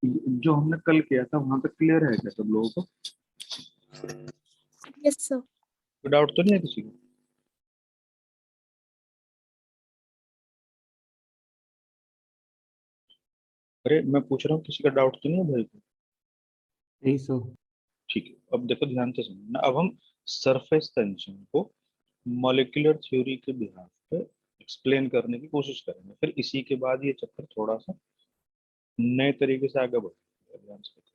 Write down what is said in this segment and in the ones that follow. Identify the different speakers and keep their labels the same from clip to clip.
Speaker 1: जो हमने कल किया था वहां तक क्लियर है क्या सब लोगों को?
Speaker 2: Yes sir.
Speaker 1: कोई डाउट तो नहीं है किसी को? अरे मैं पूछ रहा हूँ किसी का डाउट तो नहीं है भाई को?
Speaker 3: नहीं सर।
Speaker 1: ठीक है, अब देखो ध्यान से समझना। अब हम सरफेस टेंशन को मॉलिक्यूलर थ्योरी के बिहाफ पे एक्सप्लेन करने की कोशिश करेंगे, फिर इसी के बाद ये चक्कर थोड़ा सा नए तरीके से आगे बढ़ेगा। ध्यान से देखो।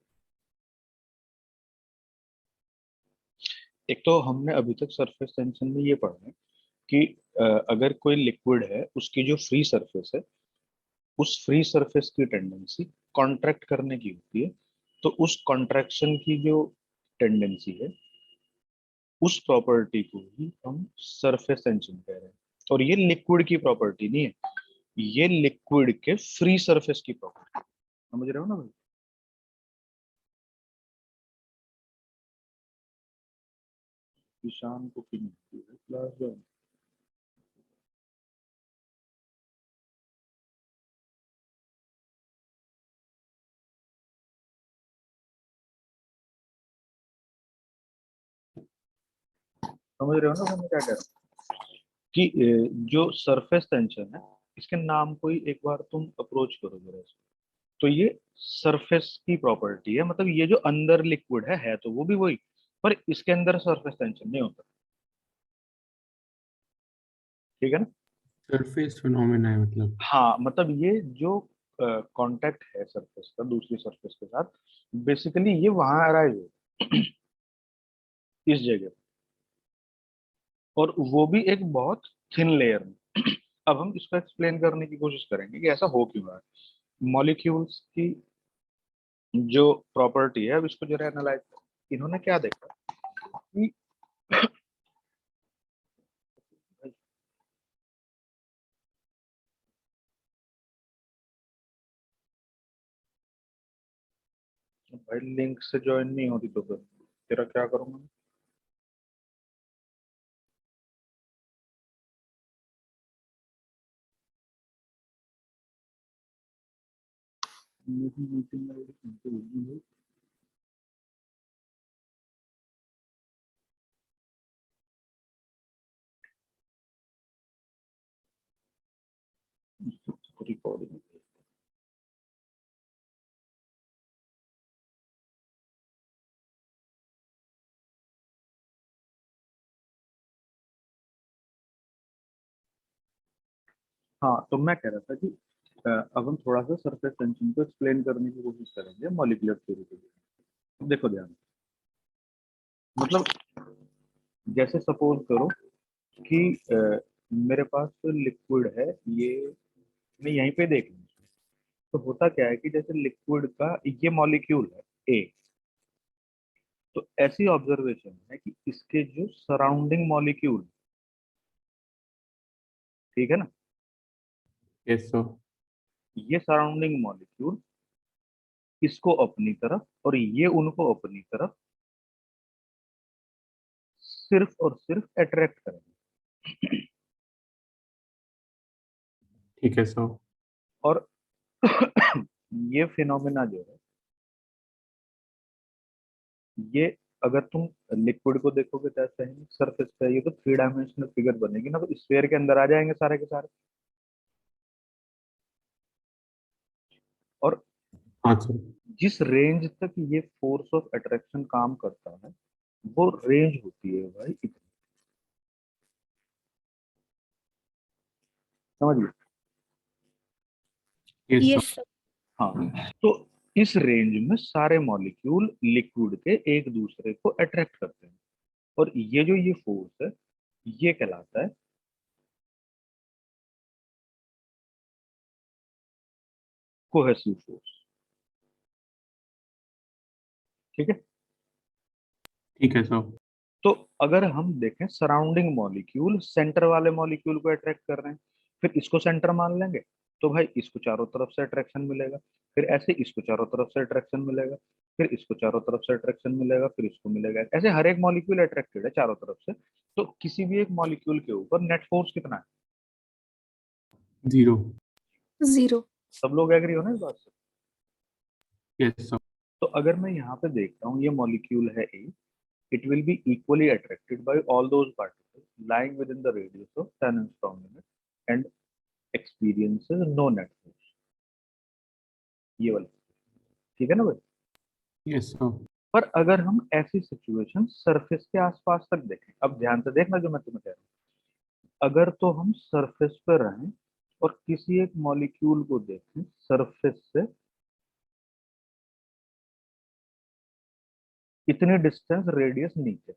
Speaker 1: एक तो हमने अभी तक सरफेस टेंशन में ये पढ़ा है कि अगर कोई लिक्विड है उसकी जो फ्री सरफेस है, उस फ्री सरफेस की टेंडेंसी कॉन्ट्रैक्ट करने की होती है। तो उस कॉन्ट्रैक्शन की जो टेंडेंसी है, उस प्रॉपर्टी को ही हम सरफेस टेंशन कह रहे हैं। और ये लिक्विड की प्रॉपर्टी नहीं है, ये लिक्विड के फ्री सरफेस की प्रॉपर्टी। समझ रहे हो ना भाई? ईशान को क्लास ज्वाइन। समझ रहे हो ना मैं क्या कह रहा हूँ? कि जो सरफेस टेंशन है, इसके नाम को ही एक बार तुम अप्रोच करो जरा से। तो ये सरफेस की प्रॉपर्टी है, मतलब ये जो अंदर लिक्विड है तो वो भी वही, पर इसके अंदर सरफेस टेंशन नहीं होता। ठीक है ना?
Speaker 3: सरफेस फिनोमेना है मतलब।
Speaker 1: हाँ, मतलब ये जो कांटेक्ट है सरफेस का दूसरी सरफेस के साथ, बेसिकली ये वहां अराइज है इस जगह, और वो भी एक बहुत थिन लेयर में। अब हम इसको एक्सप्लेन करने की कोशिश करेंगे कि ऐसा हो क्यों रहा है। मॉलिक्यूल्स की जो प्रॉपर्टी है, अब इसको जरा एनालाइज करें। इन्होंने क्या देखा कि भाई लिंक से ज्वाइन नहीं होती तो फिर तेरा क्या करूंगा? मेरी मीटिंग आईडी कौन सी होगी भाई? रिकॉर्डिंग। हाँ, तो मैं कह रहा था कि अब हम थोड़ा सा सरफेस टेंशन को एक्सप्लेन करने की कोशिश करेंगे मॉलिक्यूलर थ्योरी के लिए। देखो ध्यान, मतलब जैसे सपोज करो कि मेरे पास लिक्विड है, ये मैं यहीं पे देख लूँ। तो होता क्या है कि जैसे लिक्विड का ये मॉलिक्यूल है ए, तो ऐसी ऑब्जर्वेशन है कि इसके जो सराउंडिंग मॉलिक्यूल, ठीक है ना,
Speaker 3: यस सर।
Speaker 1: ये सराउंडिंग मॉलिक्यूल इसको अपनी तरफ और ये उनको अपनी तरफ सिर्फ और सिर्फ अट्रैक्ट करेंगे।
Speaker 3: ठीक है सर।
Speaker 1: और ये फिनोमेना जो है, ये अगर तुम लिक्विड को देखोगे तो ऐसा है सरफेस पे, ये तो थ्री डायमेंशनल फिगर बनेगी ना, तो स्फीयर के अंदर आ जाएंगे सारे के सारे। और
Speaker 3: हाँ सर।
Speaker 1: जिस रेंज तक ये फोर्स ऑफ अट्रैक्शन काम करता है, वो रेंज होती है भाई इतनी। समझ गए?
Speaker 3: Yes sir.
Speaker 2: Yes sir.
Speaker 1: हाँ, तो इस रेंज में सारे मॉलिक्यूल लिक्विड के एक दूसरे को अट्रैक्ट करते हैं, और ये जो ये फोर्स है, ये कहलाता है कोहेसिव फोर्स। ठीक है?
Speaker 3: ठीक है सर।
Speaker 1: तो अगर हम देखें सराउंडिंग मॉलिक्यूल सेंटर वाले मॉलिक्यूल को अट्रैक्ट कर रहे हैं, फिर इसको सेंटर मान लेंगे, तो भाई इसको चारों तरफ से अट्रैक्शन मिलेगा। फिर ऐसे इसको चारों तरफ से अट्रैक्शन मिलेगा, फिर इसको चारों तरफ से अट्रैक्शन मिलेगा, फिर इसको मिलेगा। ऐसे हर एक मॉलिक्यूल अट्रैक्टेड है चारों तरफ से। तो किसी भी एक मॉलिक्यूल के ऊपर नेट फोर्स कितना है?
Speaker 3: जीरो।
Speaker 2: जीरो।
Speaker 1: सब लोग एग्री हो ना इस बात से?
Speaker 3: Yes, sir.
Speaker 1: तो अगर मैं यहाँ पे देखता हूँ ये मॉलिक्यूल है ए, it will be equally attracted by all those particles lying within the radius of 10 angstrom unit and experiences no net force. ये वाला ठीक है ना भाई?
Speaker 3: Yes, sir.
Speaker 1: पर अगर हम ऐसी सिचुएशन सरफेस के आसपास तक देखें, अब ध्यान से देखना जो मैं तुम्हें कह रहा हूँ, अगर तो हम सरफेस पर रहें और किसी एक मॉलिक्यूल को देखें सरफेस से इतनी डिस्टेंस रेडियस नीचे,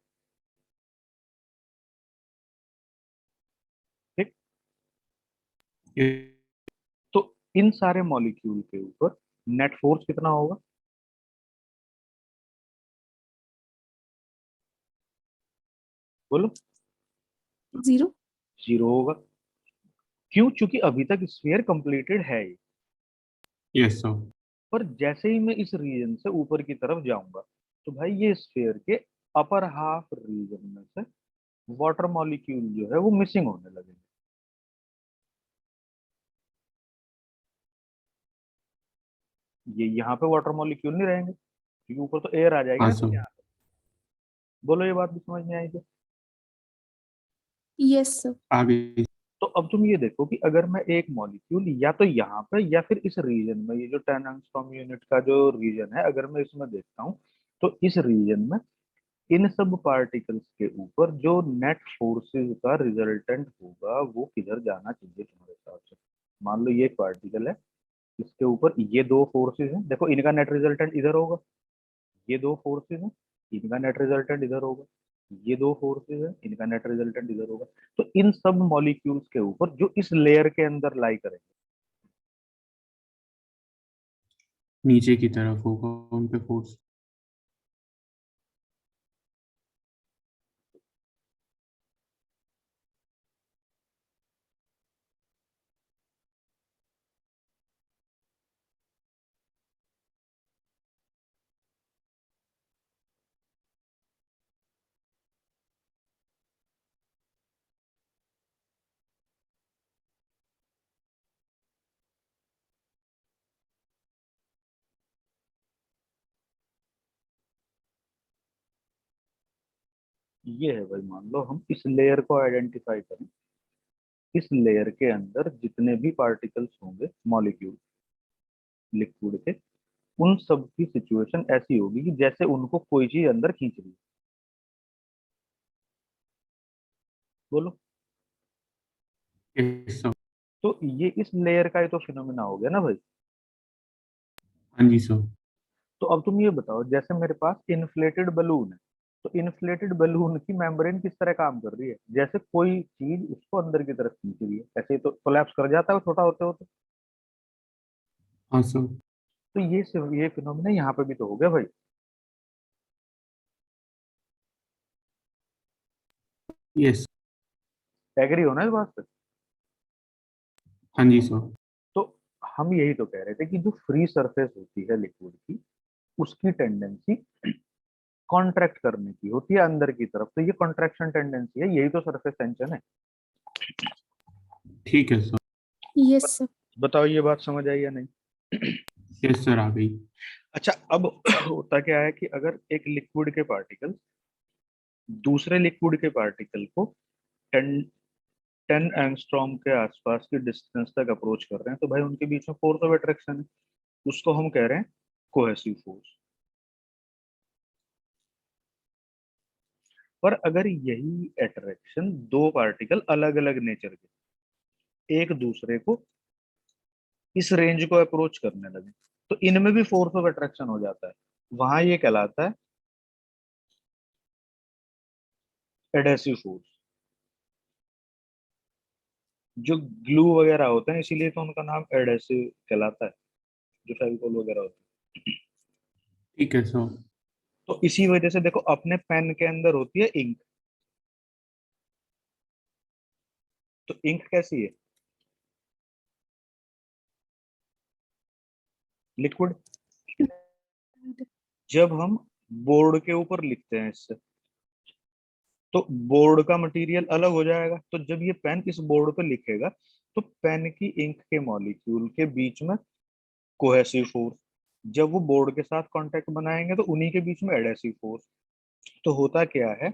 Speaker 1: ठीक?
Speaker 3: Yes,
Speaker 1: तो इन सारे मॉलिक्यूल के ऊपर नेट फोर्स कितना होगा? बोलो।
Speaker 2: 0।
Speaker 1: 0 होगा। क्यों? क्योंकि अभी तक स्फीयर कंप्लीटेड है ये।
Speaker 3: yes, sir.
Speaker 1: पर जैसे ही मैं इस रीजन से ऊपर की तरफ जाऊंगा तो भाई ये स्फीयर के अपर हाफ रीजन में से वाटर मॉलिक्यूल जो है वो मिसिंग होने लगेंगे। ये यहाँ पे वाटर मॉलिक्यूल नहीं रहेंगे क्योंकि ऊपर तो एयर आ जाएगी
Speaker 3: हाँ
Speaker 1: ना
Speaker 3: सर।
Speaker 1: यहाँ पे। बोलो, ये बात भी समझ में आई क्या?
Speaker 2: Yes sir.
Speaker 3: आ गई।
Speaker 1: तो अब तुम ये देखो कि अगर मैं एक मॉलिक्यूल या तो यहाँ पे या फिर इस रीजन में, ये जो 10 एंगस्ट्रॉम यूनिट का जो रीजन है, अगर मैं इसमें देखता हूँ तो इस रीजन में इन सब पार्टिकल्स के ऊपर जो नेट फोर्सेस का रिजल्टेंट होगा वो किधर जाना चाहिए तुम्हारे हिसाब से? मान लो ये एक पार्टिकल है, इसके ऊपर ये दो फोर्सेस हैं, देखो इनका नेट रिजल्टेंट इधर होगा। ये दो फोर्सेस हैं, इनका नेट रिजल्टेंट इधर होगा। ये दो फोर्सेस हैं, इनका नेट रिजल्टेंट इधर होगा। तो इन सब मॉलिक्यूल्स के ऊपर जो इस लेयर के अंदर लाई करेंगे,
Speaker 3: नीचे की तरफ होगा उन पे फोर्स।
Speaker 1: ये है भाई, मान लो हम इस लेयर को आइडेंटिफाई करें, इस लेयर के अंदर जितने भी पार्टिकल्स होंगे मॉलिक्यूल लिक्विड के, उन सब की सिचुएशन ऐसी होगी कि जैसे उनको कोई चीज अंदर खींच रही है। बोलो।
Speaker 3: Yes sir.
Speaker 1: तो ये इस लेयर का ही तो फिनोमेना हो गया ना भाई।
Speaker 3: हाँ जी सर।
Speaker 1: तो अब तुम ये बताओ, जैसे मेरे पास इन्फ्लेटेड बलून है, तो इन्फ्लेटेड बलून की मेम्ब्रेन किस तरह काम कर रही है? जैसे कोई चीज उसको अंदर की तरफ खींच रही है, ऐसे ही तो कोलैप्स कर जाता है वो छोटा होते होते।
Speaker 3: हाँ सर।
Speaker 1: तो ये फिनोमेना यहाँ पे भी तो हो गया भाई।
Speaker 3: यस।
Speaker 1: एग्री हो ना इस बात से?
Speaker 3: हाँ जी सर।
Speaker 1: तो हम यही तो कह रहे थे कि जो फ्री सरफेस होती है लिक्विड की, उसकी टेंडेंसी कॉन्ट्रैक्ट करने की होती है अंदर की तरफ। तो ये कॉन्ट्रैक्शन टेंडेंसी है, यही तो सरफेस टेंशन है।
Speaker 3: ठीक है सर।
Speaker 2: Yes sir.
Speaker 1: बताओ ये बात समझ आई या नहीं?
Speaker 3: यस सर, आ गई।
Speaker 1: अच्छा, अब होता क्या है कि अगर एक लिक्विड के पार्टिकल दूसरे लिक्विड के पार्टिकल को 10 10 एंगस्ट्रॉम के आसपास की डिस्टेंस तक अप्रोच कर रहे हैं, तो भाई उनके बीच में फोर्स ऑफ अट्रैक्शन है, उसको हम कह रहे हैं कोहेसिव फोर्स। पर अगर यही अट्रैक्शन दो पार्टिकल अलग अलग नेचर के एक दूसरे को इस रेंज को अप्रोच करने लगे, तो इनमें भी फोर्स ऑफ अट्रैक्शन हो जाता है। वहां ये कहलाता है एडहेसिव फोर्स। जो ग्लू वगैरह होते हैं इसीलिए तो उनका नाम एडहेसिव कहलाता है, जो फेविकोल वगैरह होते हैं।
Speaker 3: ठीक है सर।
Speaker 1: तो इसी वजह से देखो, अपने पेन के अंदर होती है इंक। तो इंक कैसी है? लिक्विड। जब हम बोर्ड के ऊपर लिखते हैं इससे, तो बोर्ड का मटेरियल अलग हो जाएगा। तो जब ये पेन इस बोर्ड पे लिखेगा तो पेन की इंक के मॉलिक्यूल के बीच में कोहेसिव फोर्स, जब वो बोर्ड के साथ कांटेक्ट बनाएंगे तो उन्हीं के बीच में एडेसिव फोर्स। तो होता क्या है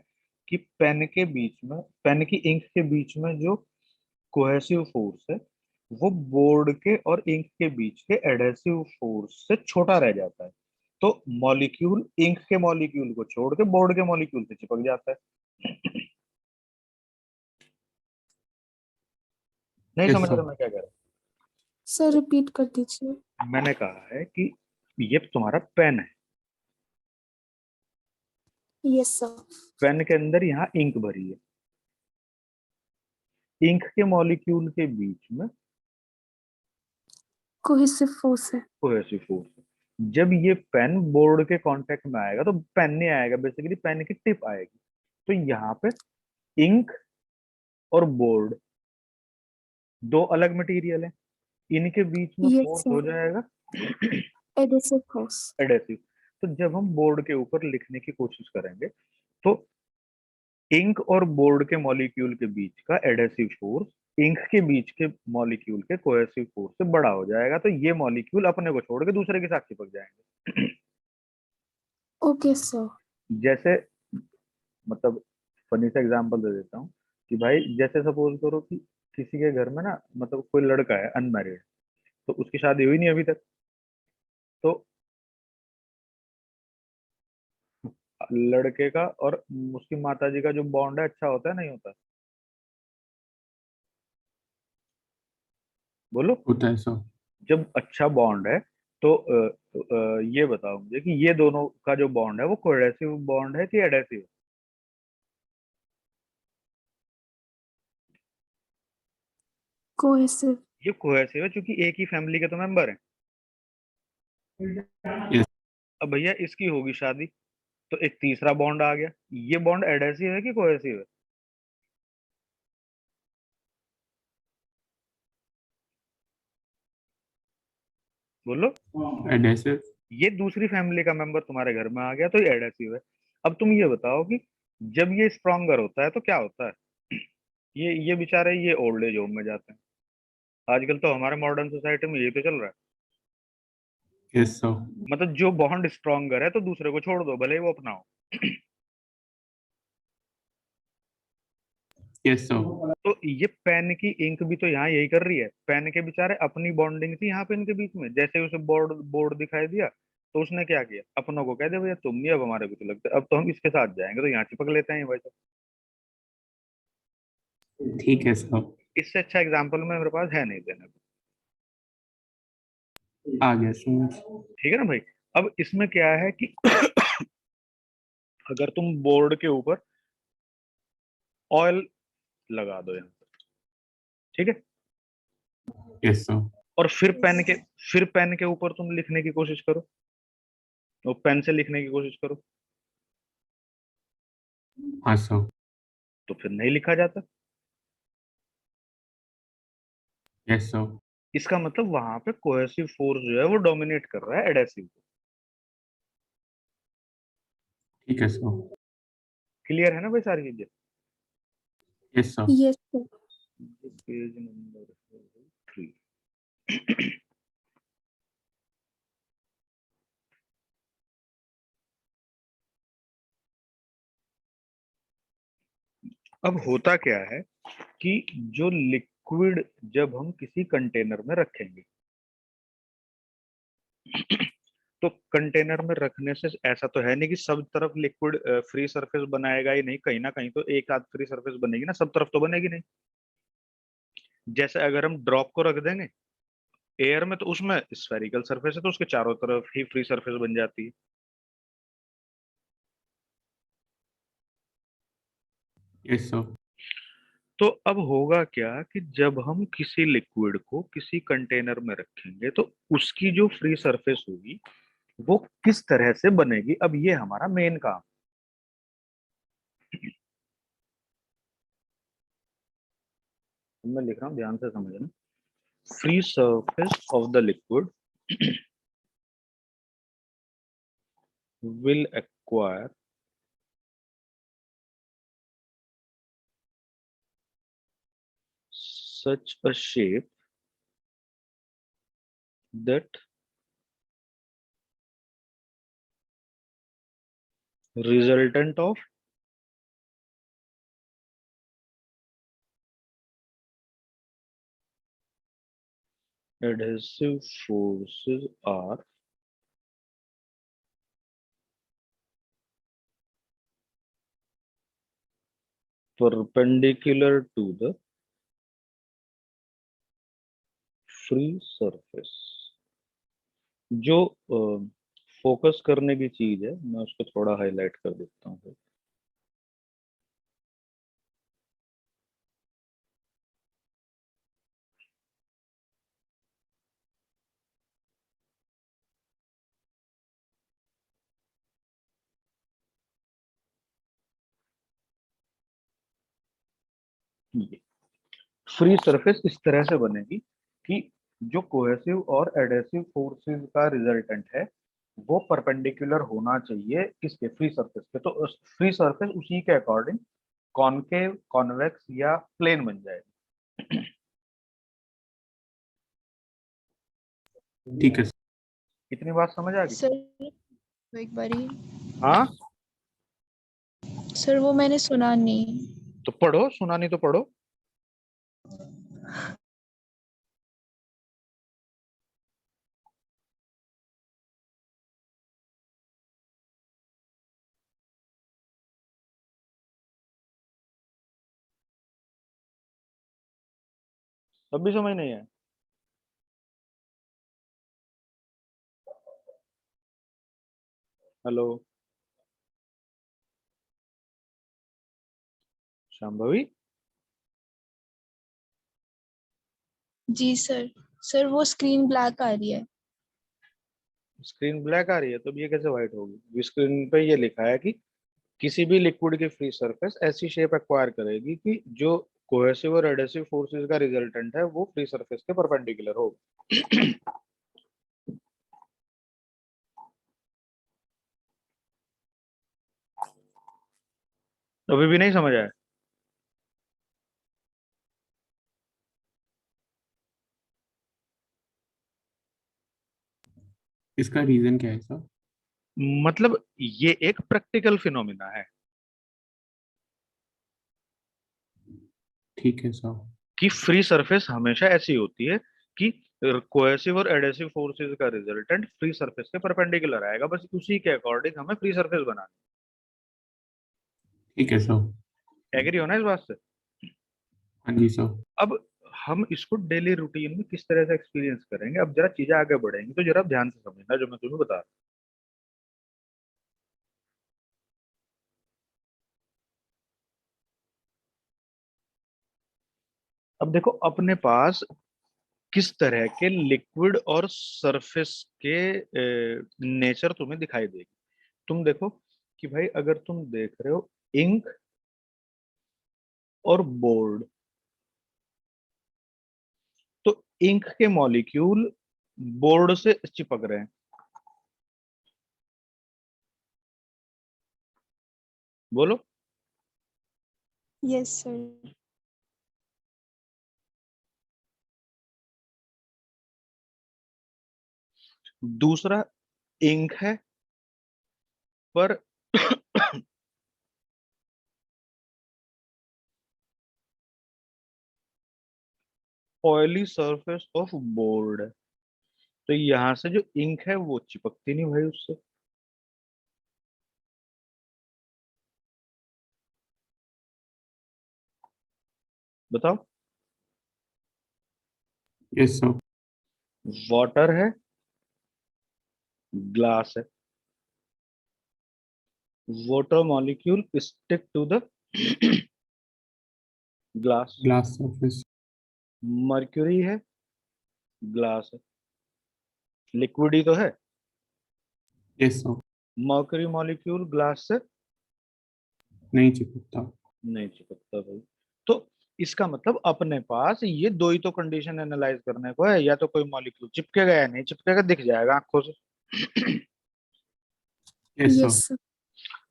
Speaker 1: कि पेन के बीच में, पेन की इंक के बीच में जो कोहेसिव फोर्स है वो बोर्ड के और इंक के बीच के एडेसिव फोर्स से छोटा रह जाता है। तो मॉलिक्यूल इंक के मॉलिक्यूल को छोड़ के बोर्ड के मॉलिक्यूल से चिपक जाता है। नहीं
Speaker 3: यस
Speaker 1: समझ
Speaker 3: सर।
Speaker 1: रहे मैं क्या कह रहा
Speaker 2: सर रिपीट कर दीजिए।
Speaker 1: हूँ? मैंने कहा है कि ये तुम्हारा पेन है,
Speaker 2: यस सर।
Speaker 1: पेन के अंदर यहाँ इंक भरी है, इंक के मॉलिक्यूल के बीच में
Speaker 2: कोहेसिव फोर्स है।
Speaker 1: कोहेसिव फोर्स है। जब ये पेन बोर्ड के कांटेक्ट में आएगा तो पेन नहीं आएगा, बेसिकली पेन की टिप आएगी। तो यहाँ पे इंक और बोर्ड दो अलग मटेरियल है, इनके बीच में
Speaker 2: यस
Speaker 1: फोर्स हो
Speaker 2: सर।
Speaker 1: जाएगा
Speaker 2: एडेसिव फोर्स।
Speaker 1: एडेसिव। तो जब हम बोर्ड के ऊपर लिखने की कोशिश करेंगे तो इंक और बोर्ड के मॉलिक्यूल के बीच का एडेसिव फोर्स इंक के बीच के मॉलिक्यूल के कोहेसिव फोर्स से बड़ा हो जाएगा। तो ये मॉलिक्यूल अपने को छोड़ के दूसरे के साथ चिपक जाएंगे।
Speaker 2: Okay sir.
Speaker 1: जैसे मतलब फनी सा एग्जांपल दे देता हूँ कि भाई जैसे सपोज करो कि किसी के घर में ना मतलब कोई लड़का है अनमैरिड, तो उसकी शादी हुई नहीं अभी तक। तो लड़के का और उसकी माता जी का जो बॉन्ड है अच्छा होता है नहीं होता? बोलो।
Speaker 3: होता है सर।
Speaker 1: जब अच्छा बॉन्ड है तो ये बताओ मुझे कि ये दोनों का जो बॉन्ड है वो कोहेसिव बॉन्ड है कि एडेसिव?
Speaker 2: कोहेसिव।
Speaker 1: ये कोहेसिव है क्योंकि एक ही फैमिली के तो मेंबर हैं।
Speaker 3: यस।
Speaker 1: अब भैया इसकी होगी शादी तो एक तीसरा बॉन्ड आ गया, ये बॉन्ड एडेसिव है कि कोहेसिव है? बोलो।
Speaker 3: एडेसिव।
Speaker 1: ये दूसरी फैमिली का मेंबर तुम्हारे घर में आ गया तो ये एडेसिव है। अब तुम ये बताओ कि जब ये स्ट्रॉन्गर होता है तो क्या होता है? ये बेचारे ये ओल्ड एज होम में जाते हैं। आजकल तो हमारे मॉडर्न सोसाइटी में ये तो चल रहा है।
Speaker 3: Yes sir.
Speaker 1: मतलब जो बॉन्ड स्ट्रॉन्गर है तो दूसरे को छोड़ दो भले ही वो अपना हो।
Speaker 3: Yes sir.
Speaker 1: तो ये पेन की इंक भी तो यहाँ यही कर रही है, पेन के बेचारे अपनी बॉन्डिंग थी यहाँ पे इनके बीच में, जैसे ही उसे बोर्ड बोर्ड दिखाई दिया तो उसने क्या किया, अपनों को कह दिया भैया तुम नहीं अब हमारे को तो लगता है, अब तो हम इसके साथ जाएंगे, तो यहाँ चिपक लेते हैं भाई साहब।
Speaker 3: ठीक है सर।
Speaker 1: इससे अच्छा एग्जाम्पल में मेरे पास है नहीं देने को।
Speaker 3: आ गया समझ।
Speaker 1: ठीक है ना भाई? अब इसमें क्या है कि अगर तुम बोर्ड के ऊपर ऑयल लगा दो यहाँ पर, ठीक है,
Speaker 3: यस सर।
Speaker 1: और फिर पेन के ऊपर तुम लिखने की कोशिश करो, तो पेन से लिखने की कोशिश करो,
Speaker 3: हाँ सर।
Speaker 1: तो फिर नहीं लिखा जाता।
Speaker 3: Yes sir.
Speaker 1: इसका मतलब वहां पे कोहेसिव फोर्स जो है वो डोमिनेट कर रहा है एडेसिव को।
Speaker 3: ठीक है सर।
Speaker 1: क्लियर है ना भाई सारी चीजें?
Speaker 3: Yes sir.
Speaker 2: Yes sir.
Speaker 1: Page number 3। अब होता क्या है कि जो लिक्विड जब हम किसी कंटेनर में रखेंगे तो कंटेनर में रखने से ऐसा तो है नहीं कि सब तरफ लिक्विड फ्री सरफेस बनाएगा ही नहीं, कहीं ना कहीं तो एक आध फ्री सरफेस बनेगी ना, सब तरफ तो बनेगी नहीं। जैसे अगर हम ड्रॉप को रख देंगे एयर में तो उसमें स्फेरिकल सरफेस है तो उसके चारों तरफ ही फ्री सरफेस बन जाती है।
Speaker 3: Yes sir.
Speaker 1: तो अब होगा क्या कि जब हम किसी लिक्विड को किसी कंटेनर में रखेंगे तो उसकी जो फ्री सरफेस होगी वो किस तरह से बनेगी, अब ये हमारा मेन काम। मैं लिख रहा हूँ ध्यान से समझना। Free surface of the liquid will acquire such a shape that resultant of adhesive forces are perpendicular to the free surface। जो फोकस करने की चीज है, मैं उसको थोड़ा हाईलाइट कर देता हूँ। ये फ्री सरफेस इस तरह से बनेगी कि जो कोहेसिव और एडेसिव फोर्सेस का रिजल्टेंट है वो परपेंडिकुलर होना चाहिए किसके, फ्री सरफेस के। तो फ्री सरफेस उसी के अकॉर्डिंग कॉनकेव, कॉन्वेक्स या प्लेन बन जाएगी।
Speaker 3: ठीक है
Speaker 1: इतनी बात समझ आ गई?
Speaker 4: सर एक बारी,
Speaker 1: हाँ
Speaker 4: सर वो मैंने सुना नहीं।
Speaker 1: तो पढ़ो, सुना नहीं तो पढ़ो। तब भी समझ नहीं है? हेलो शांभवी,
Speaker 4: जी सर। सर वो स्क्रीन ब्लैक आ रही है।
Speaker 1: स्क्रीन ब्लैक आ रही है तो ये कैसे व्हाइट होगी? स्क्रीन पे ये लिखा है कि किसी भी लिक्विड की फ्री सरफेस ऐसी शेप एक्वायर करेगी कि जो कोहेसिव और एडेसिव फोर्सेस का रिजल्टेंट है वो फ्री सरफेस के परपेंडिकुलर हो। अभी भी नहीं समझ आया?
Speaker 3: इसका रीजन क्या है सर?
Speaker 1: मतलब ये एक प्रैक्टिकल फिनोमिना है
Speaker 3: ठीक है सर।
Speaker 1: कि फ्री सरफेस हमेशा ऐसी होती है कि कोहेसिव और एडेसिव फोर्सेस का रिजल्टेंट फ्री सरफेस के परपेंडिकुलर आएगा, बस उसी के अकॉर्डिंग हमें फ्री सरफेस बनानी।
Speaker 3: ठीक है सर।
Speaker 1: एग्री होना इस बात से?
Speaker 3: हाँ जी सर।
Speaker 1: अब हम इसको डेली रूटीन में किस तरह से एक्सपीरियंस करेंगे, अब जरा चीजें आगे बढ़ेंगी तो जरा ध्यान से समझना जो मैं तुम्हें बता रहा हूं। अब देखो अपने पास किस तरह के लिक्विड और सरफेस के नेचर तुम्हें दिखाई देगी। तुम देखो कि भाई अगर तुम देख रहे हो इंक और बोर्ड, तो इंक के मॉलिक्यूल बोर्ड से चिपक रहे हैं, बोलो।
Speaker 4: Yes sir.
Speaker 1: दूसरा इंक है पर ऑयली सरफेस ऑफ बोर्ड है, तो यहां से जो इंक है वो चिपकती नहीं भाई उससे। बताओ।
Speaker 3: Yes sir.
Speaker 1: वाटर है, ग्लास है, water molecule stick to the glass.
Speaker 3: Glass surface.
Speaker 1: Mercury है, ग्लास है, लिक्विड ही तो है।
Speaker 3: Yes sir.
Speaker 1: Mercury molecule glass से
Speaker 3: नहीं चिपकता।
Speaker 1: नहीं चिपकता भाई। तो इसका मतलब अपने पास ये दो ही तो कंडीशन एनालाइज करने को है, या तो कोई मॉलिक्यूल चिपकेगा या नहीं चिपकेगा, दिख जाएगा आंखों से।
Speaker 3: Yes
Speaker 2: Yes,
Speaker 3: sir.
Speaker 2: sir.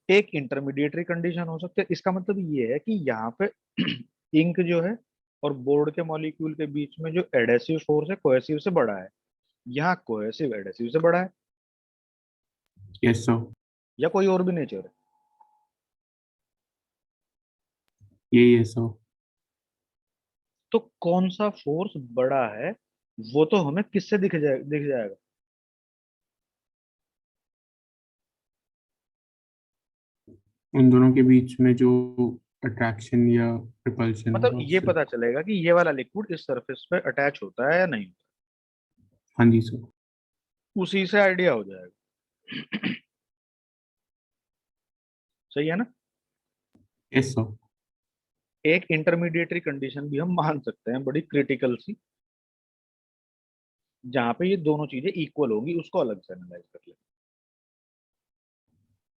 Speaker 1: एक इंटरमीडिएटरी कंडीशन हो सकती है। इसका मतलब ये है कि यहाँ पे इंक जो है और बोर्ड के मॉलिक्यूल के बीच में जो एडेसिव फोर्स है कोहेसिव से बड़ा है, यहाँ कोहेसिव एडेसिव से बड़ा है,
Speaker 3: यस सर।
Speaker 1: या कोई और भी नेचर है।
Speaker 3: यही है सर।
Speaker 1: तो कौन सा फोर्स बड़ा है वो तो हमें किससे दिख जाएगा?
Speaker 3: उन दोनों के बीच में जो अट्रैक्शन या रिपल्शन
Speaker 1: मतलब
Speaker 3: होगा
Speaker 1: ये
Speaker 3: उससे।
Speaker 1: पता चलेगा कि ये वाला लिक्विड इस सरफेस पे अटैच होता है या नहीं।
Speaker 3: हाँ जी सर।
Speaker 1: उसी से आइडिया हो जाएगा। सही है ना?
Speaker 3: Yes sir.
Speaker 1: एक इंटरमीडिएटरी कंडीशन भी हम मान सकते हैं, बड़ी क्रिटिकल सी, जहां पे ये दोनों चीजें इक्वल होंगी, उसको अलग से एनालाइज कर ले।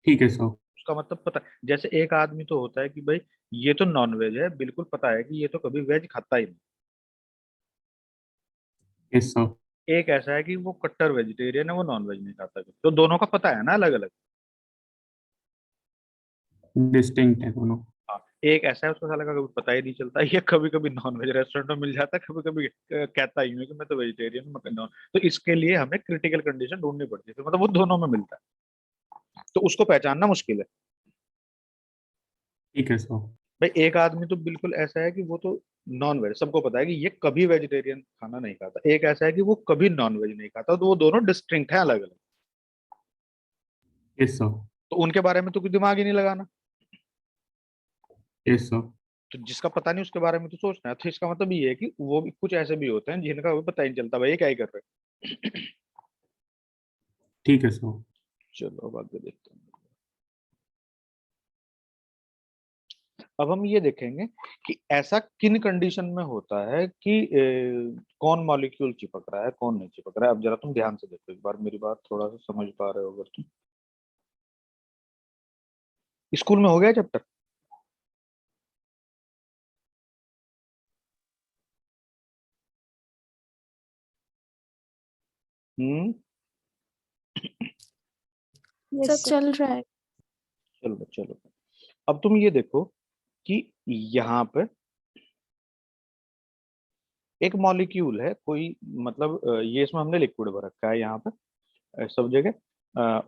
Speaker 3: ठीक है सर।
Speaker 1: उसका मतलब पता, जैसे एक आदमी तो होता है कि भाई ये तो नॉन वेज है, बिल्कुल पता है कि ये तो कभी वेज खाता ही नहीं।
Speaker 3: Yes sir.
Speaker 1: एक ऐसा है कि वो कट्टर वेजिटेरियन है, वो नॉन वेज नहीं खाता, तो दोनों का पता है ना अलग अलग।
Speaker 3: डिस्टिंक्ट है दोनों।
Speaker 1: हाँ, एक ऐसा है उसको साला का कभी पता ही नहीं चलता, ये कभी कभी नॉन वेज रेस्टोरेंट में मिल जाता है, कभी कभी कहता ही है कि मैं तो वेजिटेरियन हूँ, मैं नॉन। तो इसके लिए हमें क्रिटिकल कंडीशन ढूंढनी पड़ती है, तो मतलब वो दोनों में मिलता है, तो उसको पहचानना मुश्किल है।
Speaker 3: ठीक है सर।
Speaker 1: भाई एक आदमी तो बिल्कुल ऐसा है कि वो तो नॉन वेज, सबको पता है कि ये कभी वेजिटेरियन खाना नहीं खाता, एक ऐसा है कि वो कभी नॉन वेज नहीं खाता, तो वो दोनों डिस्टिंक्ट है, अलग अलग।
Speaker 3: Yes sir.
Speaker 1: तो उनके बारे में तो कोई दिमाग ही नहीं लगाना।
Speaker 3: Yes sir.
Speaker 1: तो जिसका पता नहीं उसके बारे में तो सोचना है, तो इसका मतलब ये है कि वो भी कुछ ऐसे भी होते हैं जिनका भी पता ही नहीं चलता भाई ये क्या ही कर रहे हैं।
Speaker 3: ठीक है सर।
Speaker 1: चलो अब आगे देखते हैं। अब हम ये देखेंगे कि ऐसा किन कंडीशन में होता है कि कौन मॉलिक्यूल चिपक रहा है कौन नहीं चिपक रहा है। अब जरा तुम ध्यान से देखो एक बार, मेरी बात थोड़ा सा समझ पा रहे हो अगर तुम। स्कूल में हो गया chapter? Hmm.
Speaker 2: Sir
Speaker 4: Yes, sir.
Speaker 2: चल रहा है।
Speaker 1: चलो चलो, अब तुम ये देखो कि यहाँ पे एक मॉलिक्यूल है कोई, मतलब ये इसमें हमने लिक्विड भर रखा है यहाँ पे सब जगह,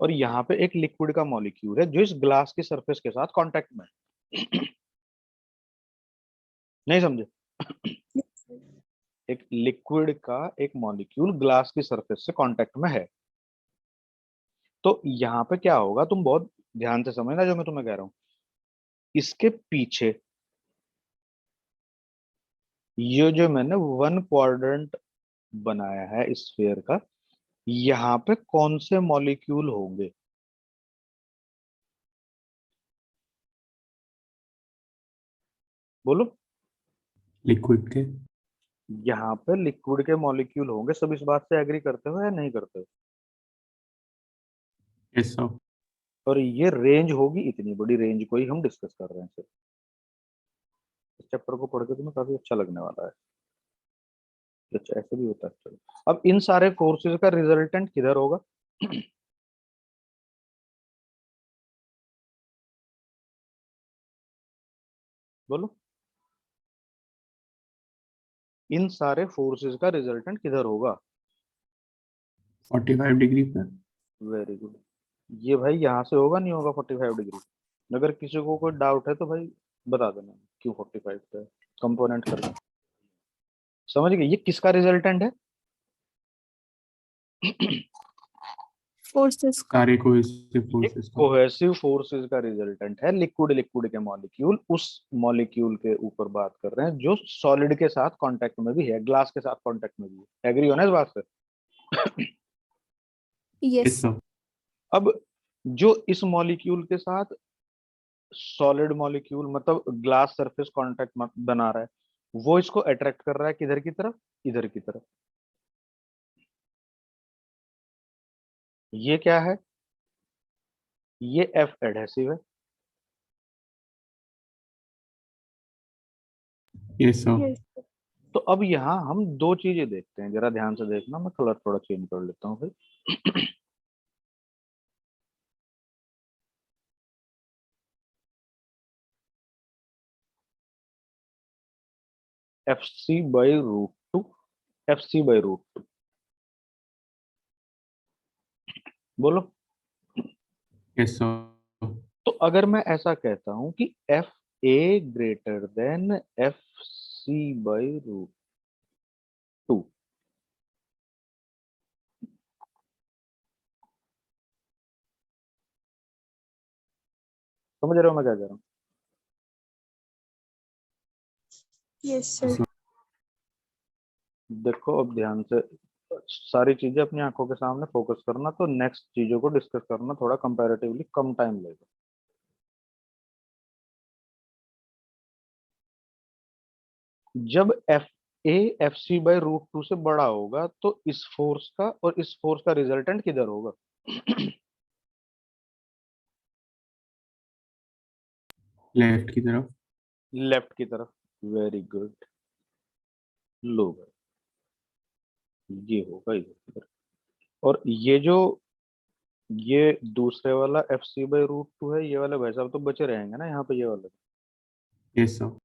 Speaker 1: और यहाँ पे एक लिक्विड का मॉलिक्यूल है जो इस ग्लास के सरफेस के साथ कांटेक्ट में है। नहीं समझे?
Speaker 2: Yes, sir.
Speaker 1: एक लिक्विड का एक मॉलिक्यूल ग्लास की सरफेस से कांटेक्ट में है, तो यहाँ पे क्या होगा, तुम बहुत ध्यान से समझना जो मैं तुम्हें कह रहा हूँ। इसके पीछे ये जो मैंने वन क्वाड्रेंट बनाया है स्फीयर का, यहाँ पे कौन से मॉलिक्यूल होंगे? बोलो।
Speaker 3: लिक्विड के।
Speaker 1: यहाँ पे लिक्विड के मॉलिक्यूल होंगे, सब इस बात से एग्री करते हो या नहीं करते हो?
Speaker 3: Yes sir.
Speaker 1: और ये रेंज होगी, इतनी बड़ी रेंज को ही हम डिस्कस कर रहे हैं सिर्फ। इस चैप्टर को पढ़ के तुम्हें काफी अच्छा लगने वाला है। अच्छा ऐसे भी होता है, चलो। अब इन सारे फोर्सेस का रिजल्टेंट किधर होगा? बोलो। इन सारे फोर्सेस का रिजल्टेंट किधर होगा?
Speaker 3: 45 डिग्री पर।
Speaker 1: Very good. ये भाई यहाँ से होगा नहीं होगा 45 डिग्री? अगर किसी को कोई डाउट है तो भाई बता देना क्यों 45 पे कंपोनेंट करके। समझ गए ये किसका रिजल्टेंट है?
Speaker 2: Forces का।
Speaker 3: सारे कोहेसिव
Speaker 1: ये
Speaker 3: फोर्सेस का।
Speaker 1: कोहेसिव फोर्सेस का रिजल्टेंट है। लिक्विड लिक्विड के मॉलिक्यूल उस मॉलिक्यूल के ऊपर बात कर रहे हैं जो सॉलिड के साथ कांटेक्ट में भी है, ग्लास के साथ कांटेक्ट में भी है। एग्री हो ना इस बात से?
Speaker 2: Yes,
Speaker 3: yes
Speaker 2: sir.
Speaker 3: सर।
Speaker 1: अब जो इस मॉलिक्यूल के साथ सॉलिड मॉलिक्यूल मतलब ग्लास सरफेस कांटेक्ट बना रहा है, वो इसको अट्रैक्ट कर रहा है किधर की तरफ? इधर की तरफ। ये क्या है? ये एफ एडहेसिव है।
Speaker 3: Yes sir.
Speaker 2: Yes, sir.
Speaker 1: तो अब यहाँ हम दो चीजें देखते हैं, जरा ध्यान से देखना, मैं कलर थोड़ा चेंज कर लेता हूँ भाई। F C by root two, f C by root two. बोलो।
Speaker 3: Yes sir.
Speaker 1: तो अगर मैं ऐसा कहता हूं कि f a greater than f C by root 2। समझ रहे हो मैं क्या कह रहा हूँ?
Speaker 2: Yes, sir.
Speaker 1: देखो अब ध्यान से सारी चीजें अपनी आंखों के सामने फोकस करना, तो नेक्स्ट चीजों को डिस्कस करना थोड़ा कंपैरेटिवली कम टाइम लगेगा। जब F A F C by root 2 से बड़ा होगा तो इस फोर्स का और इस फोर्स का रिजल्टेंट किधर होगा?
Speaker 3: लेफ्ट की तरफ।
Speaker 1: लेफ्ट की तरफ। Very good. लो भाई, ये होगा इधर की तरफ। और ये जो ये दूसरे वाला एफ सी बाई रूट 2 है, ये वाले भाई साहब तो बचे रहेंगे ना यहाँ पे, ये वाले।
Speaker 3: Yes sir.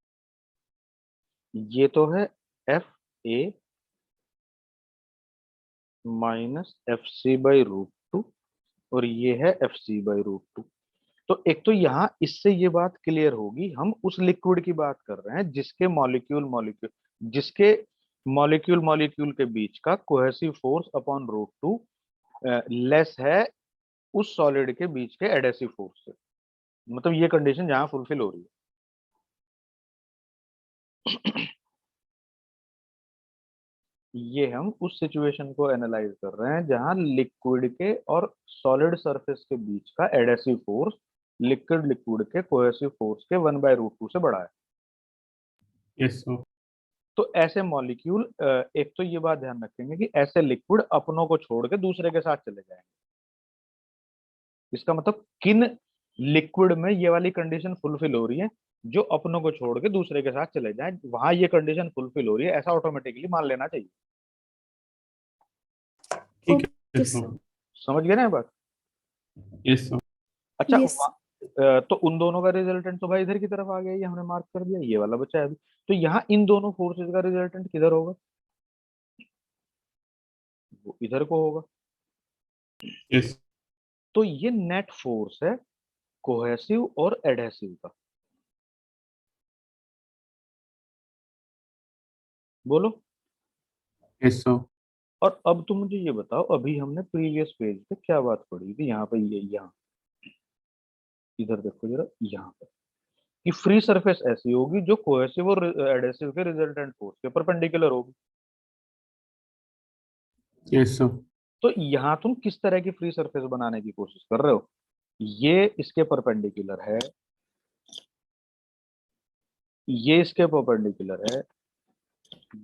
Speaker 1: ये तो है F A minus F C by root 2 और ये है एफ सी बाई रूट 2। तो एक तो यहाँ इससे ये बात क्लियर होगी, हम उस लिक्विड की बात कर रहे हैं जिसके मॉलिक्यूल मॉलिक्यूल के बीच का cohesive force upon root 2 less है उस सॉलिड के बीच के एडेसिव फोर्स से। मतलब ये कंडीशन जहां फुलफिल हो रही है। ये हम उस सिचुएशन को एनालाइज कर रहे हैं जहां लिक्विड के और सॉलिड सरफेस के बीच का एडेसिव फोर्स लिक्विड के कोहेसिव फोर्स के 1/√2 से बड़ा है।
Speaker 3: Yes sir.
Speaker 1: तो ऐसे मॉलिक्यूल, एक तो ये बात ध्यान रखेंगे कि ऐसे लिक्विड अपनों को छोड़ के दूसरे के साथ चले जाएंगे। इसका मतलब किन लिक्विड में ये वाली कंडीशन फुलफिल हो रही है, जो अपनों को छोड़ के दूसरे के साथ चले जाएं, वहां ये कंडीशन फुलफिल हो रही है, ऐसा ऑटोमेटिकली मान लेना चाहिए।
Speaker 3: ठीक है
Speaker 2: Okay,
Speaker 3: सर।
Speaker 2: sir.
Speaker 1: समझ गए ना ये बात?
Speaker 3: Yes sir.
Speaker 1: अच्छा
Speaker 2: Yes.
Speaker 1: तो उन दोनों का रिजल्टेंट तो भाई इधर की तरफ आ गया, ये हमने मार्क कर दिया, ये वाला बचा है अभी। तो यहाँ इन दोनों फोर्सेस का रिजल्टेंट किधर होगा? वो इधर को होगा।
Speaker 3: यस।
Speaker 1: तो ये नेट फोर्स है कोहेसिव और एडहेसिव का। बोलो।
Speaker 3: Yes sir.
Speaker 1: और अब तुम मुझे ये बताओ, अभी हमने प्रीवियस पेज पे क्या बात पढ़ी थी? यहाँ पे ये यहाँ इधर देखो जरा, यहाँ पे कि फ्री सरफेस ऐसी होगी जो कोहेसिव और एडहेसिव के रिजल्टेंट फोर्स के परपेंडिकुलर होगी।
Speaker 3: Yes sir.
Speaker 1: तो यहाँ तुम किस तरह की फ्री सरफेस बनाने की कोशिश कर रहे हो? ये इसके परपेंडिकुलर है, ये इसके परपेंडिकुलर है,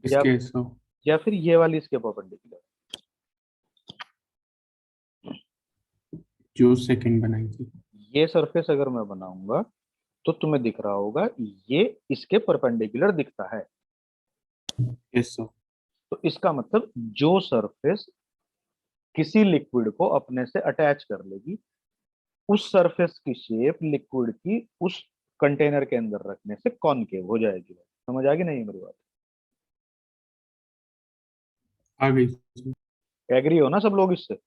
Speaker 1: या
Speaker 3: इसके सर।
Speaker 1: या फिर ये वाली इसके परपेंडिकुलर।
Speaker 3: जो सेकंड बनाई थी।
Speaker 1: ये सरफेस अगर मैं बनाऊंगा तो तुम्हें दिख रहा होगा ये इसके परपेंडिकुलर दिखता है।
Speaker 3: Yes sir.
Speaker 1: तो इसका मतलब जो सरफेस किसी लिक्विड को अपने से अटैच कर लेगी, उस सरफेस की शेप लिक्विड की उस कंटेनर के अंदर रखने से कॉनकेव हो जाएगी। समझ आ गई नहीं मेरी बात?
Speaker 3: आ गई sir।
Speaker 1: एग्री हो ना सब लोग इससे?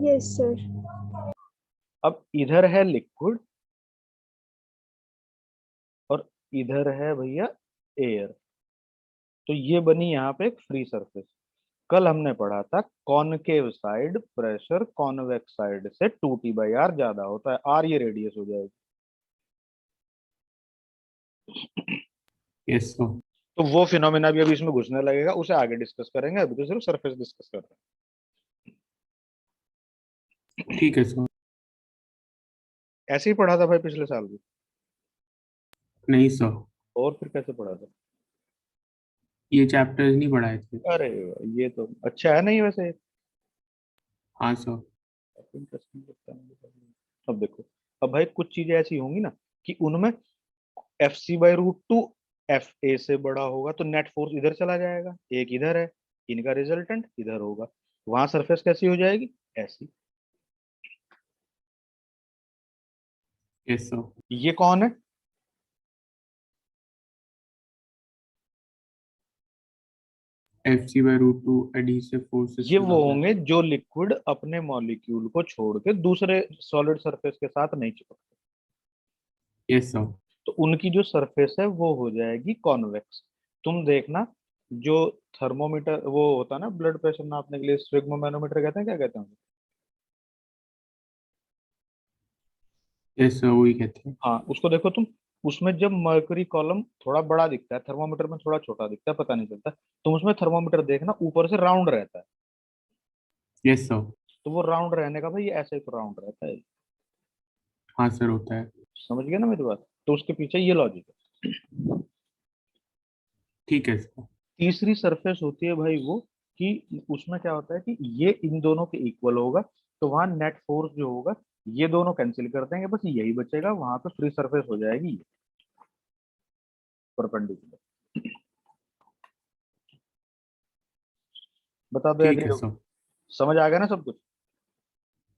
Speaker 2: Yes, sir.
Speaker 1: अब इधर है लिक्विड और इधर है भैया एयर, तो ये बनी यहाँ पे एक फ्री सरफेस। कल हमने पढ़ा था concave side pressure convex side से 2T/R ज्यादा होता है, R ये रेडियस हो जाएगी।
Speaker 3: Yes sir.
Speaker 1: तो वो फिनोमेना भी अभी इसमें घुसने लगेगा, उसे आगे डिस्कस करेंगे, अभी तो सिर्फ सरफेस डिस्कस कर रहे
Speaker 3: ठीक है सर।
Speaker 1: हैं। ऐसे ही पढ़ा था भाई पिछले साल भी।
Speaker 3: नहीं सर,
Speaker 1: और फिर कैसे पढ़ा था?
Speaker 3: ये चैप्टर्स नहीं पढ़ाए थे।
Speaker 1: अरे ये तो अच्छा है नहीं वैसे।
Speaker 3: हाँ सर।
Speaker 1: इंटरेस्टिंग लगता है मुझे। अब देखो, अब भाई कुछ चीजें ऐसी होंगी ना कि उनमें F C by root 2 F A से बड़ा होगा, तो नेट फोर्स इधर चला जाएगा, एक इधर है, इनका रिजल्टेंट इधर होगा, वहां सरफेस कैसी हो जाएगी? ऐसी।
Speaker 3: Yes sir.
Speaker 1: ये कौन है?
Speaker 3: Fc/√2 एडहेसिव फोर्सेस
Speaker 1: ये
Speaker 3: से
Speaker 1: वो
Speaker 3: ज्यादा है।
Speaker 1: होंगे जो लिक्विड अपने मॉलिक्यूल को छोड़ के दूसरे सॉलिड सरफेस के साथ नहीं चिपकते।
Speaker 3: Yes sir.
Speaker 1: तो उनकी जो सरफेस है वो हो जाएगी कॉन्वेक्स। तुम देखना, जो थर्मोमीटर वो होता है ना ब्लड प्रेशर नापने के लिए, स्फिग्मोमैनोमीटर कहते हैं, क्या कहते हैं?
Speaker 3: यस सर, वही कहते हैं।
Speaker 1: हाँ, उसको देखो तुम, उसमें जब मर्करी कॉलम थोड़ा बड़ा दिखता है, थर्मोमीटर में थोड़ा छोटा दिखता है, पता नहीं चलता। तुम उसमें थर्मोमीटर देखना, ऊपर से राउंड रहता है।
Speaker 3: Yes sir.
Speaker 1: तो वो राउंड रहने का भाई, ये ऐसे ही तो राउंड रहता है।
Speaker 3: हाँ सर, होता है।
Speaker 1: समझ गया ना मेरी बात? तो उसके पीछे ये लॉजिक है।
Speaker 3: ठीक है सर।
Speaker 1: तीसरी सरफेस होती है भाई वो, कि उसमें क्या होता है कि ये इन दोनों के इक्वल होगा, तो वहां नेट फोर्स जो होगा, ये दोनों कैंसिल कर देंगे, बस यही बचेगा, वहां पे फ्री सरफेस हो जाएगी, परपेंडिकुलर। बता दो,
Speaker 3: ठीक
Speaker 1: एग्री
Speaker 3: है
Speaker 1: हो?
Speaker 3: सर।
Speaker 1: समझ आ गया ना सब कुछ?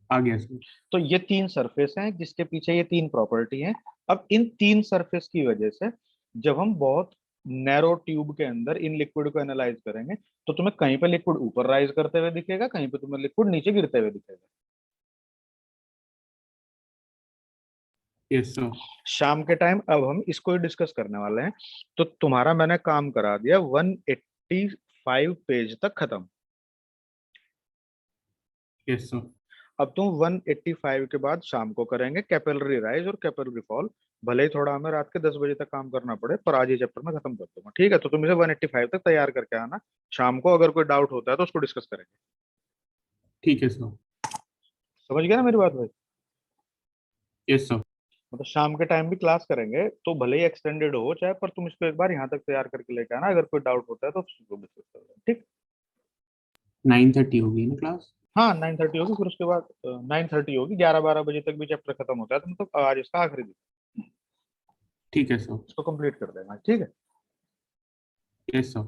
Speaker 3: आ गया सर।
Speaker 1: तो ये तीन सरफेस हैं जिसके पीछे ये तीन प्रॉपर्टी हैं। अब इन तीन सरफेस की वजह से जब हम बहुत नैरो ट्यूब के अंदर इन लिक्विड को एनालाइज करेंगे, तो तुम्हें कहीं पे लिक्विड ऊपर राइज करते हुए दिखेगा, कहीं पे तुम्हें लिक्विड नीचे गिरते हुए दिखेगा।
Speaker 3: Yes sir.
Speaker 1: शाम के टाइम अब हम इसको ही डिस्कस करने वाले हैं। तो तुम्हारा मैंने काम करा दिया 185 पेज तक खत्म।
Speaker 3: Yes sir.
Speaker 1: अब तुम 185 के बाद शाम को करेंगे कैपिलरी राइज और कैपिलरी फॉल। भले ही थोड़ा हमें रात के 10 बजे तक काम करना पड़े, पर आज ये चैप्टर में खत्म कर दूंगा, ठीक है? तो तुम इसे 185 तक तैयार करके आना। शाम को अगर कोई डाउट होता है तो उसको डिस्कस करेंगे।
Speaker 3: ठीक है सर।
Speaker 1: समझ गया ना मेरी बात भाई?
Speaker 3: Yes sir.
Speaker 1: मतलब शाम के टाइम भी क्लास करेंगे, तो भले ही एक्सटेंडेड हो चाहे, पर तुम इसको एक बार यहाँ तक तैयार करके लेके आना। अगर कोई डाउट होता है तो उसको डिस्कस करेंगे, ठीक?
Speaker 3: 9:30 होगी ना क्लास?
Speaker 1: हाँ, 9:30 होगी, फिर उसके बाद 9:30 होगी, 11-12 बजे तक भी चैप्टर खत्म होता है, तो मतलब आज इसका आखिरी दिन,
Speaker 3: ठीक है सर।
Speaker 1: इसको कंप्लीट कर देना, ठीक है?
Speaker 3: Yes sir.